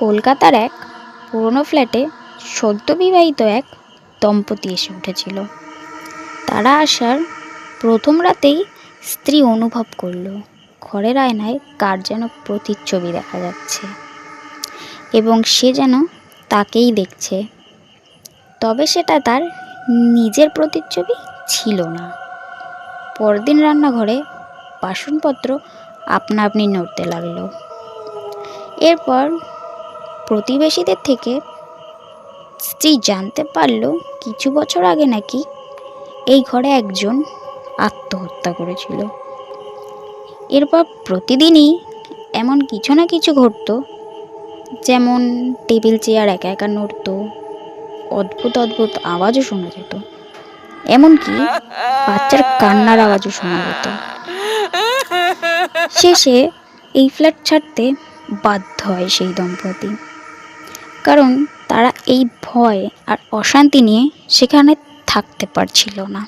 কলকাতার এক পুরনো ফ্ল্যাটে সদ্য বিবাহিত এক দম্পতি এসে উঠেছিল। তারা আসার প্রথম রাতেই স্ত্রী অনুভব করলো ঘরের আয়নায় কার যেন প্রতিচ্ছবি দেখা যাচ্ছে এবং সে যেন তাকেই দেখছে। তবে সেটা তার নিজের প্রতিচ্ছবি ছিল না। পরদিন রান্নাঘরে বাসনপত্র আপনা আপনি নড়তে লাগলো। এরপর প্রতিবেশীদের থেকে স্ত্রী জানতে পারল কিছু বছর আগে নাকি এই ঘরে একজন আত্মহত্যা করেছিল। এরপর প্রতিদিনই এমন কিছু না কিছু ঘটতো, যেমন টেবিল চেয়ার একা একা নড়তো, অদ্ভুত অদ্ভুত আওয়াজও শোনা যেত, এমনকি বাচ্চার কান্নার আওয়াজও শোনা যেত। শেষে এই ফ্ল্যাট ছাড়তে বাধ্য হয় সেই দম্পতি, কারণ তারা এই ভয় আর অশান্তি নিয়ে সেখানে থাকতে পারছিল না।